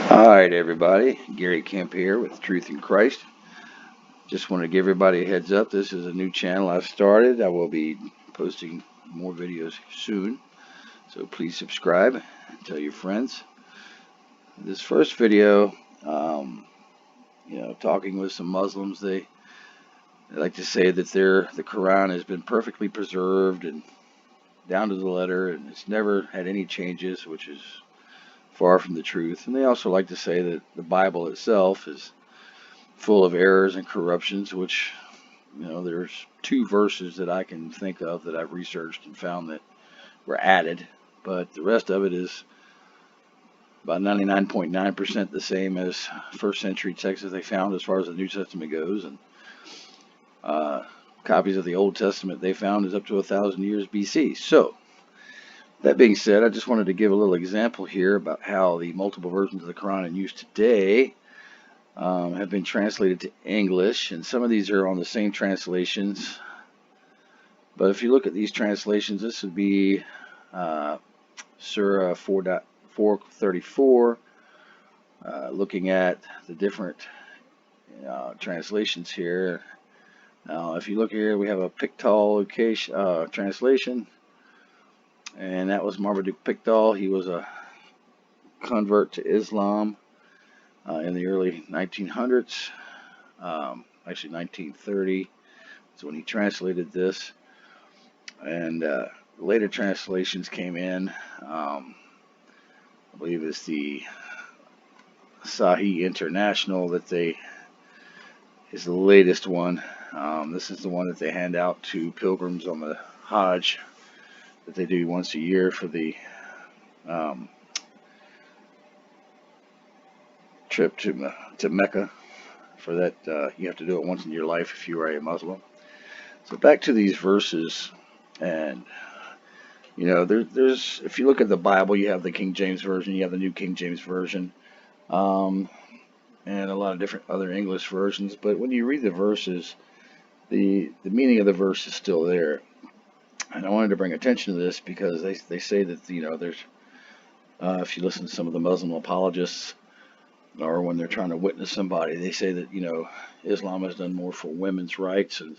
All right, everybody. Gary Kemp here with Truth in Christ. Just want to give everybody a heads up. This is a new channel I've started. I will be posting more videos soon, so please subscribe and tell your friends. This first video, talking with some Muslims, they like to say that the Quran has been perfectly preserved and down to the letter, and it's never had any changes, which is far from the truth. And they also like to say that the Bible itself is full of errors and corruptions, which, there's two verses that I can think of that I've researched and found that were added, but the rest of it is about 99.9% the same as first century texts that they found as far as the New Testament goes. And uh, copies of the Old Testament they found is up to 1,000 years BC. So, that being said, I just wanted to give a little example here about how the multiple versions of the Quran in use today have been translated to English, and some of these are on the same translations. But if you look at these translations, this would be Surah 4.434, looking at the different translations here. Now, if you look here, we have a Pickthall translation, and that was Marmaduke Pickthall. He was a convert to Islam in the early 1900s, actually 1930 is when he translated this, and later translations came in. I believe it's the Sahih International is the latest one. This is the one that they hand out to pilgrims on the Hajj that they do once a year for the trip to Mecca. For that, you have to do it once in your life if you are a Muslim. So back to these verses, and there's if you look at the Bible, you have the King James Version, you have the New King James Version, and a lot of different other English versions. But when you read the verses, the meaning of the verse is still there. And I wanted to bring attention to this because they say that there's if you listen to some of the Muslim apologists, or when they're trying to witness somebody, they say that Islam has done more for women's rights and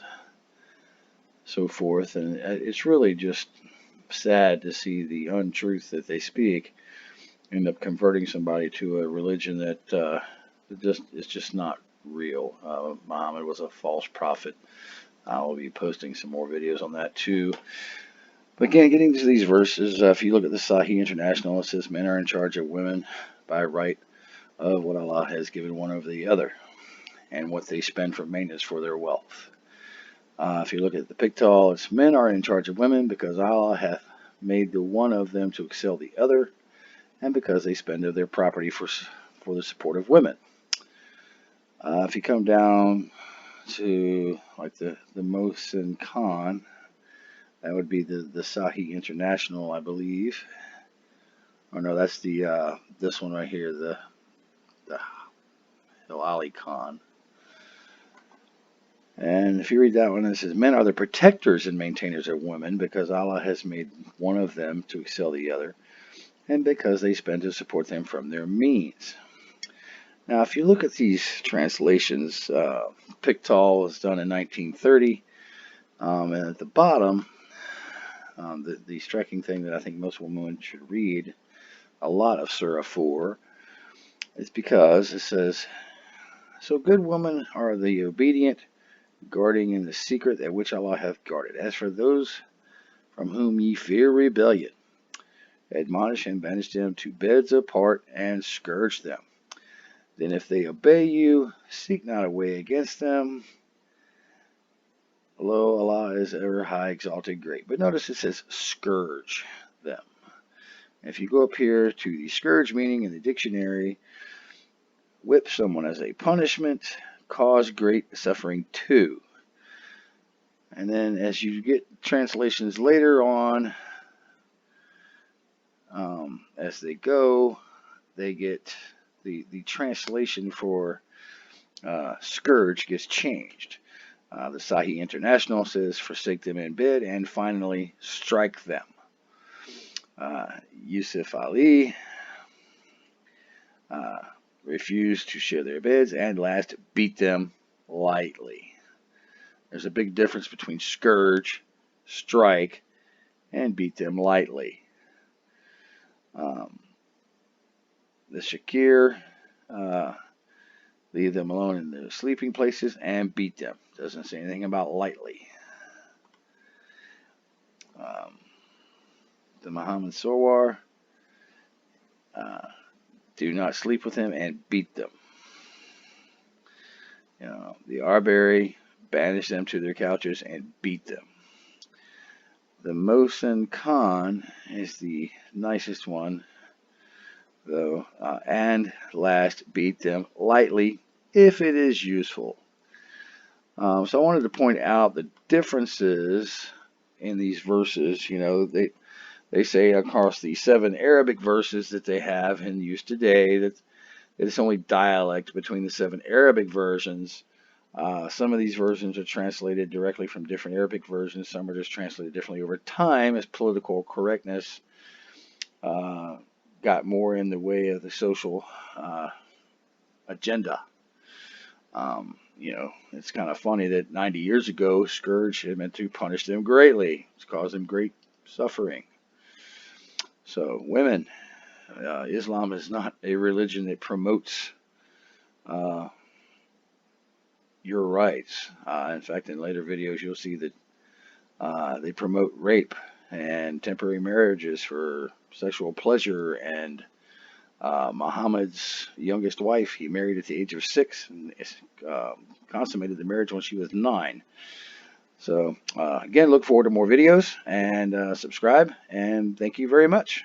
so forth, and it's really just sad to see the untruth that they speak end up converting somebody to a religion that is just not real. Muhammad was a false prophet. I will be posting some more videos on that too. But again, getting to these verses, if you look at the Sahih International, it says men are in charge of women by right of what Allah has given one over the other and what they spend for maintenance for their wealth. If you look at the Pickthall, it's men are in charge of women because Allah hath made the one of them to excel the other, and because they spend of their property for the support of women. If you come down to like the Mohsin Khan, that would be the Sahih International, I believe. Or no, that's the this one right here, the Hilali Khan. And if you read that one, it says, men are the protectors and maintainers of women because Allah has made one of them to excel the other, and because they spend to support them from their means. Now, if you look at these translations, Pickthall was done in 1930, and at the bottom, the striking thing that I think most women should read a lot of Surah 4 is because it says, so good women are the obedient, guarding in the secret that which Allah hath guarded. As for those from whom ye fear rebellion, admonish and banish them to beds apart and scourge them. Then if they obey you, seek not a way against them. Lo, Allah is ever high, exalted, great. But notice it says scourge them. If you go up here to the scourge meaning in the dictionary, whip someone as a punishment, cause great suffering too. And then as you get translations later on, as they go, they get the translation for scourge gets changed. The Sahih International says forsake them in bed, and finally strike them. Yusuf Ali refuse to share their beds, and last, beat them lightly. There's a big difference between scourge, strike, and beat them lightly. The shakir, leave them alone in their sleeping places and beat them. Doesn't say anything about lightly. The Muhammad Sowar, do not sleep with them and beat them. The Arbery, banish them to their couches and beat them. The Mohsen Khan is the nicest one, though, and last, beat them lightly if it is useful. So I wanted to point out the differences in these verses. They say across the 7 Arabic verses that they have in use today that it's only dialect between the 7 Arabic versions. Some of these versions are translated directly from different Arabic versions. Some are just translated differently over time as political correctness got more in the way of the social agenda. It's kind of funny that 90 years ago, scourge had meant to punish them greatly. It's caused them great suffering. So, women, Islam is not a religion that promotes your rights. In fact, in later videos, you'll see that they promote rape and temporary marriages for sexual pleasure. And Muhammad's youngest wife, he married at the age of 6 and consummated the marriage when she was 9. So, again, look forward to more videos and subscribe. And thank you very much.